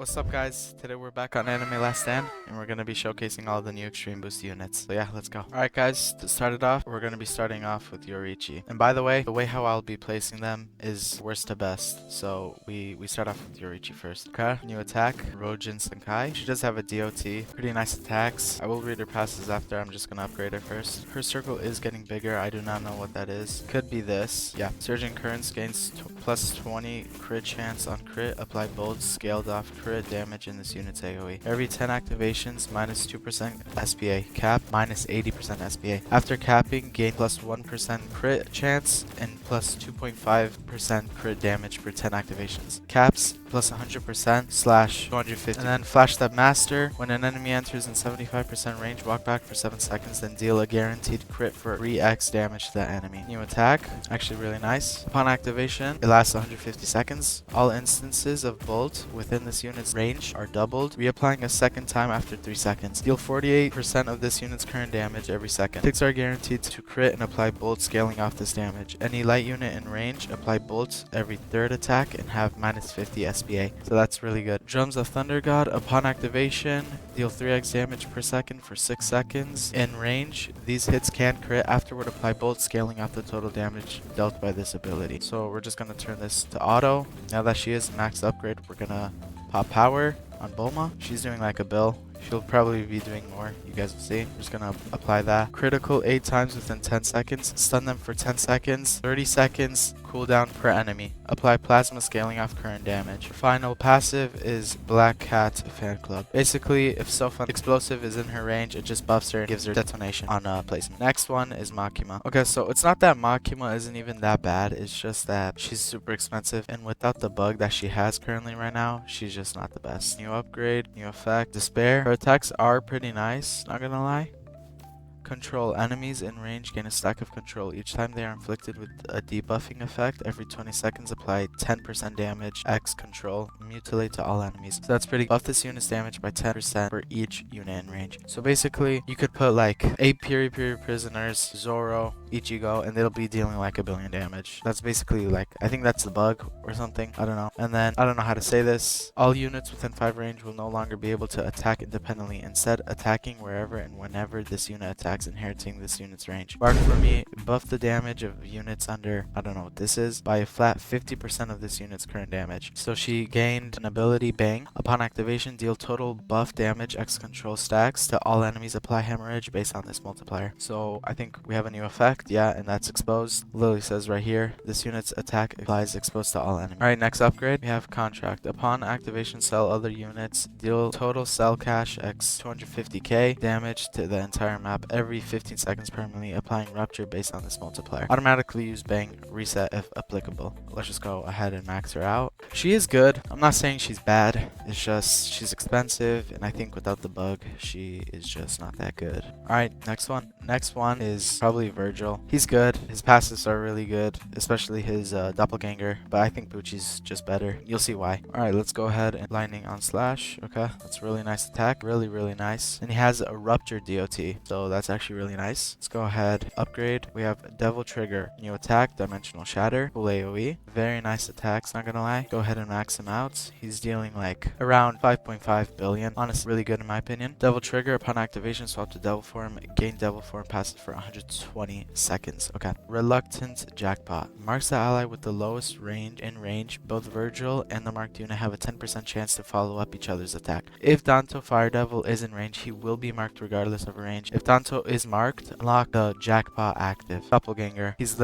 What's up, guys? Today we're back on Anime Last Stand, and we're going to be showcasing all the new Extreme Boost units. So yeah, let's go. Alright guys, to start it off, we're going to be starting off with Yoriichi. And by the way how I'll be placing them is worst to best. So we start off with Yoriichi first. Okay, new attack, Rojin Senkai. She does have a DOT, pretty nice attacks. I will read her passes after, I'm just going to upgrade her first. Her circle is getting bigger, I do not know what that is. Could be this. Yeah, Surging Currents gains plus 20 crit chance on crit, apply bold, scaled off crit damage in this unit's AoE. Every 10 activations, minus 2% SPA. Cap, minus 80% SPA. After capping, gain plus 1% crit chance and plus 2.5% crit damage for 10 activations. Caps, plus 100% slash 250. And then Flash Step Master. When an enemy enters in 75% range, walk back for 7 seconds, then deal a guaranteed crit for 3x damage to that enemy. New attack, actually really nice. Upon activation, it lasts 150 seconds. All instances of Bolt within this unit's range are doubled, reapplying a second time after 3 seconds. Deal 48% of this unit's current damage every second. Ticks are guaranteed to crit and apply Bolt, scaling off this damage. Any light unit in range, apply Bolt every third attack and have minus 50 SPA. So that's really good. Drums of Thunder God. Upon activation, deal 3x damage per second for 6 seconds. In range, these hits can crit. Afterward, apply Bolt, scaling off the total damage dealt by this ability. So we're just going to turn this to auto. Now that she is max upgrade, we're going to pop power on Bulma. She's doing like a bill. She'll probably be doing more. You guys will see. I'm just gonna apply that. Critical 8 times within 10 seconds. Stun them for 10 seconds. 30 seconds. Cooldown per enemy. Apply plasma, scaling off current damage. Final passive is Black Cat Fan Club. Basically, if Sofun Explosive is in her range, it just buffs her and gives her detonation on placement. Next one is Makima. Okay, so it's not that Makima isn't even that bad. It's just that she's super expensive, and without the bug that she has currently right now, she's just not the best. New upgrade, new effect, Despair. Her attacks are pretty nice, not gonna lie. Control. Enemies in range gain a stack of control. Each time they are inflicted with a debuffing effect, every 20 seconds apply 10% damage, X control, mutilate to all enemies. So that's pretty. Buff this unit's damage by 10% for each unit in range. So basically, you could put like 8 Piri prisoners, Zoro, Ichigo, and they'll be dealing like 1,000,000,000 damage. That's basically like, I think that's the bug or something. I don't know. And then, I don't know how to say this. All units within 5 range will no longer be able to attack independently, instead attacking wherever and whenever this unit attacks, inheriting this unit's range. Bark for me, buff the damage of units under, I don't know what this is, by a flat 50% of this unit's current damage. So she gained an ability, Bang. Upon activation, deal total buff damage X control stacks to all enemies, apply hemorrhage based on this multiplier. So I think we have a new effect, yeah, and that's exposed. Literally says right here, this unit's attack applies exposed to all enemies. Alright, next upgrade, we have contract. Upon activation, sell other units, deal total cell cash X 250k damage to the entire map every 15 seconds permanently, applying rupture based on this multiplier. Automatically use Bang, reset if applicable. Let's just go ahead and max her out. She is good. I'm not saying she's bad. It's just she's expensive, and I think without the bug, she is just not that good. Alright, next one. Next one is probably Virgil. He's good. His passes are really good, especially his doppelganger, but I think Pucci's just better. You'll see why. Alright, let's go ahead and lightning on Slash. Okay, that's a really nice attack. Really nice. And he has a rupture DOT, so that's actually really nice. Let's go ahead, upgrade. We have Devil Trigger, new attack, Dimensional Shatter, full AoE. Very nice attacks, not gonna lie. Go ahead and max him out. He's dealing like around 5.5 billion. Honestly, really good in my opinion. Devil Trigger, upon activation, swap to Devil Form, gain Devil Form passive for 120 seconds. Okay. Reluctant Jackpot. Marks the ally with the lowest range in range. Both Virgil and the marked unit have a 10% chance to follow up each other's attack. If Danto Fire Devil is in range, he will be marked regardless of range. If Danto is marked, unlock the Jackpot active. Doppelganger. He's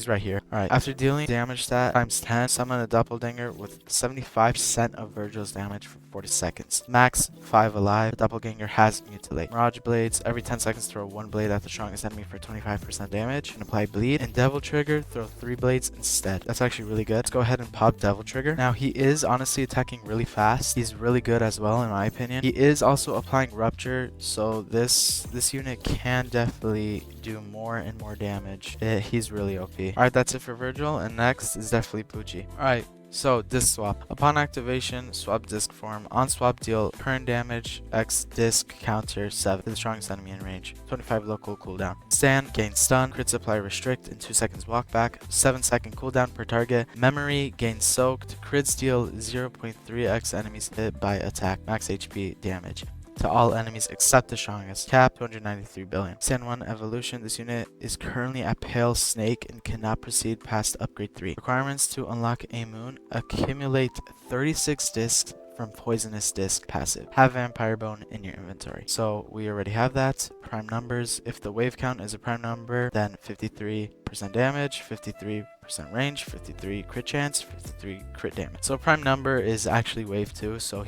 right here. Alright. After dealing damage stat times 10, summon a Doppelganger with 75% of Virgil's damage for 40 seconds. Max 5 alive. The Doppelganger has mutilate. Mirage Blades. Every 10 seconds throw 1 blade at the strongest enemy for 25% damage and apply bleed. And Devil Trigger, throw 3 blades instead. That's actually really good. Let's go ahead and pop Devil Trigger. Now he is honestly attacking really fast. He's really good as well in my opinion. He is also applying rupture, so this unit can definitely do more and more damage. He's really OP. Alright, that's it for Virgil, and next is definitely Pucci. Alright, So, disc swap. Upon activation, swap disc form. On swap, deal current damage X disc counter 7 to the strongest enemy in range. 25 local cooldown. Stand, gain stun, crit supply restrict, in 2 seconds walk back. 7-second cooldown per target. Memory, gain soaked, crits deal 0.3x enemies hit by attack, max HP damage to all enemies except the strongest. Cap 293 billion. Stand 1 evolution. This unit is currently at Pale Snake and cannot proceed past upgrade 3. Requirements to unlock a moon: accumulate 36 discs from Poisonous Disc passive. Have Vampire Bone in your inventory. So we already have that. Prime numbers. If the wave count is a prime number, then 53% damage, 53% range, 53 crit chance, 53 crit damage. So prime number is actually wave 2, so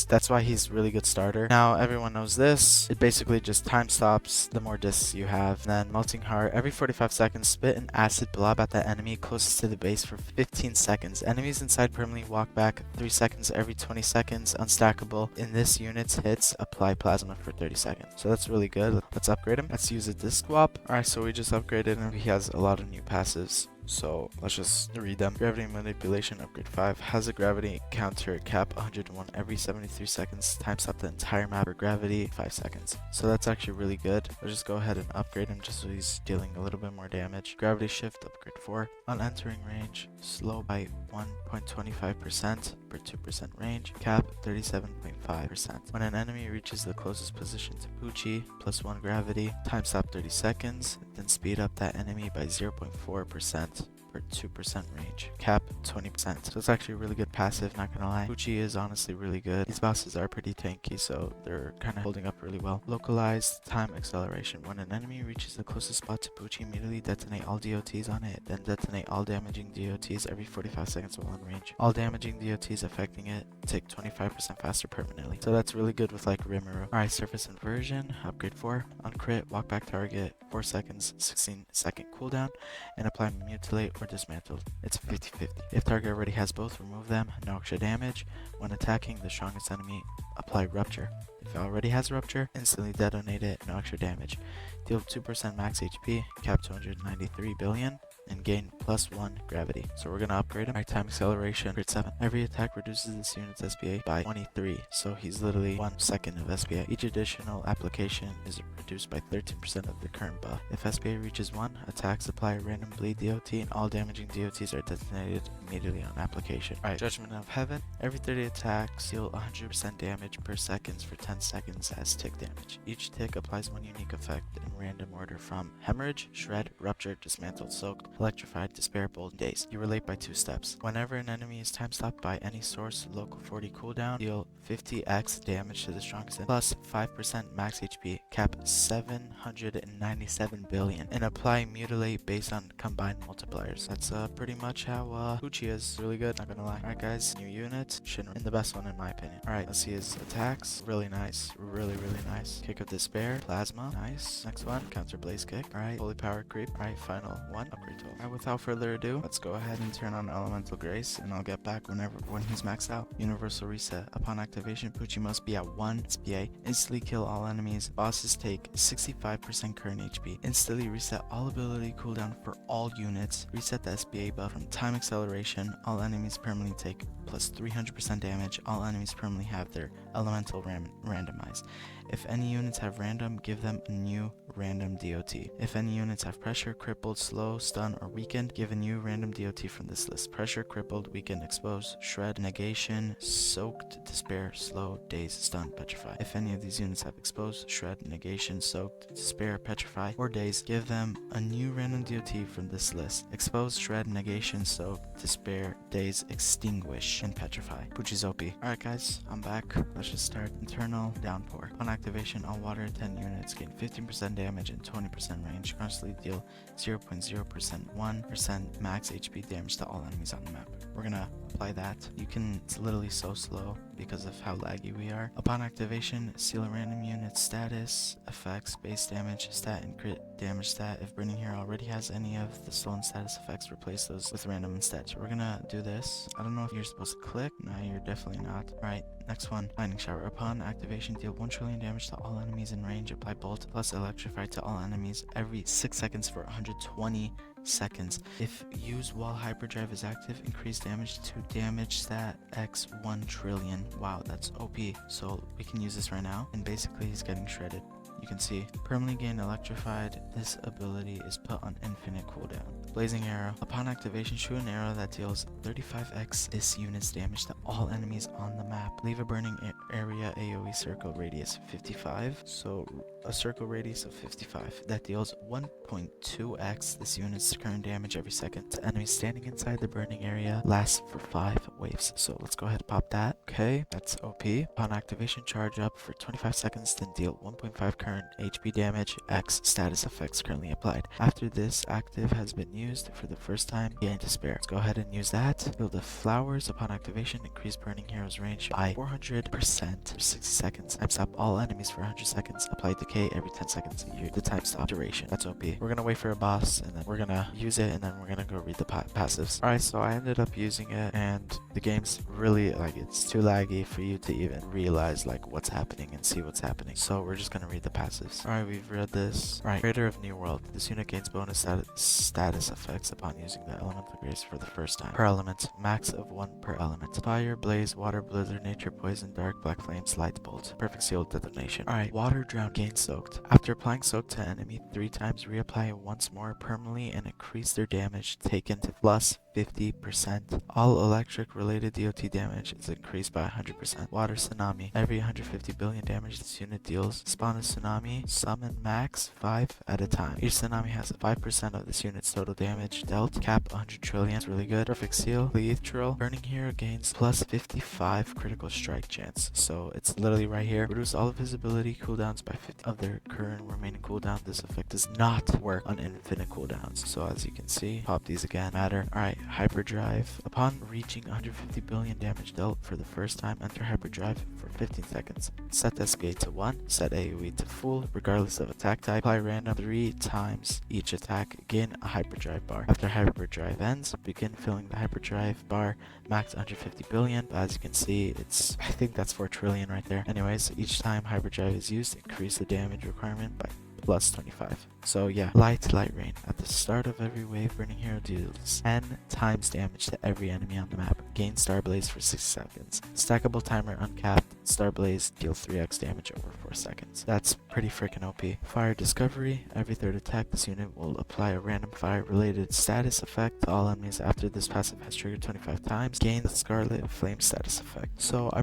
that's why he's really good starter. Now everyone knows this. It basically just time stops the more discs you have. Then Melting Heart. Every 45 seconds, spit an acid blob at the enemy closest to the base for 15 seconds. Enemies inside permanently walk back 3 seconds every 20 seconds. Unstackable. In this unit's hits, apply plasma for 30 seconds. So that's really good. Let's upgrade him. Let's use a disc swap. Alright, so we just upgraded him. He has a lot of new passives. So let's just read them. Gravity Manipulation upgrade 5 has a gravity counter cap 101 every 73 seconds. Time stop the entire map for gravity 5 seconds. So that's actually really good. Let's just go ahead and upgrade him just so he's dealing a little bit more damage. Gravity Shift upgrade 4. On entering range, slow by 1.25% per 2% range. Cap 37.5%. When an enemy reaches the closest position to Poochie, plus 1 gravity. Time stop 30 seconds. Then speed up that enemy by 0.4% per 2% range. Cap 20%. So it's actually a really good passive, not gonna lie. Poochie is honestly really good. These bosses are pretty tanky, so they're kind of holding up really well. Localized time acceleration. When an enemy reaches the closest spot to Poochie, immediately detonate all DOTs on it. Then detonate all damaging DOTs every 45 seconds while in range. All damaging DOTs affecting it take 25% faster permanently. So that's really good with like Rimuru. Alright, surface inversion. Upgrade 4. On crit, walk back target 4 seconds, 16-second cooldown, and apply mutilate or dismantled. It's 50-50. If target already has both, remove them. No extra damage. When attacking the strongest enemy, apply rupture. If it already has rupture, instantly detonate it. No extra damage. Deal 2% max HP. Cap 293 billion. And gain plus 1 gravity. So we're gonna upgrade him. Alright, time acceleration. Crit 7. Every attack reduces this unit's SPA by 23. So he's literally 1 second of SPA. Each additional application is reduced by 13% of the current buff. If SPA reaches 1, attacks apply a random bleed DOT and all damaging DOTs are detonated immediately on application. Alright, Judgment of Heaven. Every 30 attacks deal 100% damage per seconds for 10 seconds as tick damage. Each tick applies 1 unique effect in random order from Hemorrhage, Shred, Rupture, Dismantled, Soaked, Electrified, Despair, Bold, Daze. You relate by 2 steps. Whenever an enemy is time stopped by any source, local 40 cooldown, deal 50x damage to the strongest plus 5% max HP, cap 797 billion, and apply mutilate based on combined multipliers. That's pretty much how Poochie is. Really good, not gonna lie. Alright guys, new unit, Shinra, and the best one in my opinion. Alright, let's see his attacks. Really nice, really nice. Kick of Despair, Plasma, nice. Next one, Counter Blaze Kick. Alright, Holy Power Creep. Alright, final one, Upgrade tool. Alright, without further ado, let's go ahead and turn on Elemental Grace, and I'll get back when he's maxed out. Universal Reset. Upon activation, Poochie must be at 1 SPA. Instantly kill all enemies. Bosses take 65% current HP. Instantly reset all ability cooldown for all units. Reset the SPA buff from time acceleration. All enemies permanently take plus 300% damage. All enemies permanently have their elemental randomized. If any units have random, give them a new random DOT. If any units have pressure, crippled, slow, stun, or weakened, give a new random DOT from this list. Pressure, crippled, weakened, exposed, shred, negation, soaked, despair, slow, daze, stun, petrify. If any of these units have exposed, shred, negation, soaked, despair, petrify, or daze, give them a new random DOT from this list. Expose, shred, negation, soak, despair, daze, extinguish, and petrify. Poochie's OP. Alright guys, I'm back. Let's just start. Internal Downpour. On activation, all water 10 units gain 15% damage and 20% range. Constantly deal 1% max HP damage to all enemies on the map. We're gonna apply that. It's literally so slow because of how laggy we are. Upon activation, seal a random unit status, effects, base damage, stat, and crit damage stat. If Burning Hero already has any of the stolen status effects, replace those with random instead. So we're gonna do this. I don't know if you're supposed to click. No, you're definitely not. Alright, next one. Lightning Shower. Upon activation, deal 1 trillion damage to all enemies in range. Apply Bolt plus Electrify to all enemies every 6 seconds for 120 seconds. If use while hyperdrive is active, increase damage to damage stat x 1 trillion. Wow, that's OP. So we can use this right now, and basically he's getting shredded. You can see, permanently gain electrified. This ability is put on infinite cooldown. Blazing Arrow. Upon activation, shoot an arrow that deals 35x this unit's damage to all enemies on the map. Leave a burning area AoE circle radius 55. So a circle radius of 55 that deals 1.2x this unit's current damage every second to enemies standing inside the burning area. Lasts for 5 waves. So let's go ahead and pop that. Okay, that's OP. Upon activation, charge up for 25 seconds, then deal 1.5 current HP damage, X status effects currently applied. After this active has been used for the first time, gain despair. Let's go ahead and use that. Build the flowers. Upon activation, increase burning hero's range by 400% for 60 seconds. Time stop all enemies for 100 seconds. Apply decay every 10 seconds. The time stop duration. That's OP. We're gonna wait for a boss, and then we're gonna use it, and then we're gonna go read the passives. Alright, so I ended up using it, and the game's really, like, it's too laggy for you to even realize, like, what's happening and see what's happening. So we're just gonna read the passives. Alright, we've read this. Alright, Creator of New World. This unit gains bonus status effects upon using the Elemental Grace for the first time. Per element, max of 1 per element. Fire, Blaze, Water, Blizzard, Nature, Poison, Dark, Black Flames, Light Bolt. Perfect Seal detonation. Alright, Water, Drown, gain Soaked. After applying Soak to enemy 3 times, reapply it once more permanently and increase their damage taken to plus 50%. All electric related DOT damage is increased by 100%. Water Tsunami. Every 150 billion damage this unit deals, spawn a tsunami, summon max 5 at a time. Each tsunami has 5% of this unit's total damage dealt. Cap 100 trillion. It's really good. Perfect Seal. Lethal. Burning Hero gains plus 55 critical strike chance. So it's literally right here. Reduce all of his ability cooldowns by 50 of their current remaining cooldown. This effect does not work on infinite cooldowns. So as you can see, pop these again. Matter. Alright, Hyperdrive. Upon reaching 150 billion damage dealt for the first time, enter Hyperdrive for 15 seconds. Set SPA to 1. Set AoE to full, regardless of attack type. Apply random 3 times each attack. Gain a Hyperdrive bar. After Hyperdrive ends, begin filling the Hyperdrive bar. Max 150 billion. But as you can see, I think that's 4 trillion right there. Anyways, each time Hyperdrive is used, increase the damage requirement by plus 25. So yeah, Light Rain. At the start of every wave, Burning Hero deals 10 times damage to every enemy on the map. Gain Starblaze for 6 seconds. Stackable timer uncapped. Starblaze deals 3x damage over 4 seconds. That's pretty freaking OP. Fire Discovery. Every third attack, this unit will apply a random fire related status effect to all enemies after this passive has triggered 25 times. Gain the Scarlet Flame status effect. So I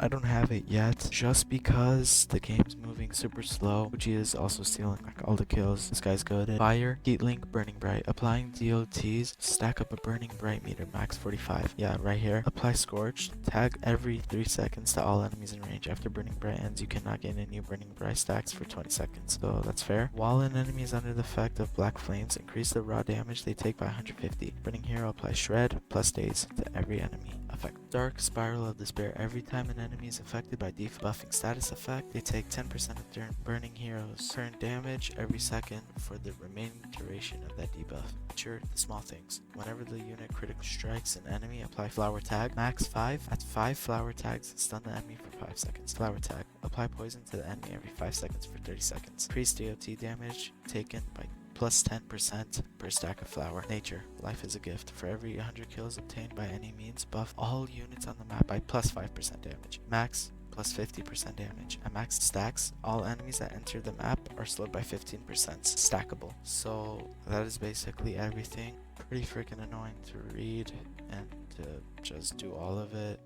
don't have it yet, just because the game's moving super slow. Uchi is also stealing like all the kills. This guy's good at Fire, Heat Link, Burning Bright. Applying DOTs, stack up a Burning Bright meter, max 45. Yeah, right here. Apply Scorched, tag every 3 seconds to all enemies in range. After Burning Bright ends, you cannot gain any new Burning Bright stacks for 20 seconds. So that's fair. While an enemy is under the effect of Black Flames, increase the raw damage they take by 150. Burning Hero applies Shred plus days to every enemy. Effect. Dark Spiral of Despair. Every time an enemy is affected by debuffing status effect, they take 10% of their Burning Hero's current damage every second for the remaining duration of that debuff. Feature the small things. Whenever the unit critically strikes an enemy, apply Flower Tag. Max 5. At 5 Flower Tags, stun the enemy for 5 seconds. Flower Tag. Apply poison to the enemy every 5 seconds for 30 seconds. Increase DOT damage taken by plus 10% per stack of flower. Nature. Life is a gift. For every 100 kills obtained by any means, buff all units on the map by plus 5% damage. Max plus 50% damage. At max stacks, all enemies that enter the map are slowed by 15%. Stackable. So that is basically everything. Pretty freaking annoying to read and to just do all of it.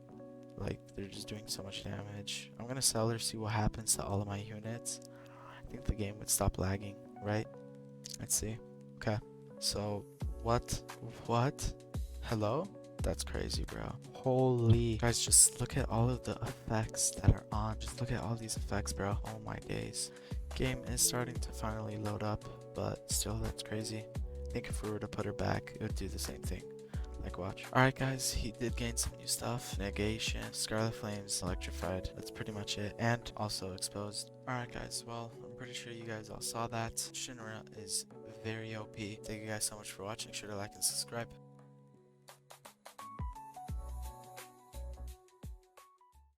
Like, they're just doing so much damage. I'm gonna sell or see what happens to all of my units. I think the game would stop lagging, right? Let's see. Okay. So, what? Hello? That's crazy, bro. Holy. Guys, just look at all of the effects that are on. Just look at all these effects, bro. Oh my days. Game is starting to finally load up, but still, that's crazy. I think if we were to put her back, it would do the same thing. Like, watch. Alright, guys, he did gain some new stuff. Negation, Scarlet Flames, Electrified. That's pretty much it. And also Exposed. Alright, guys, well, I'm pretty sure you guys all saw that. Shinra is very OP. Thank you guys so much for watching. Make sure to like and subscribe.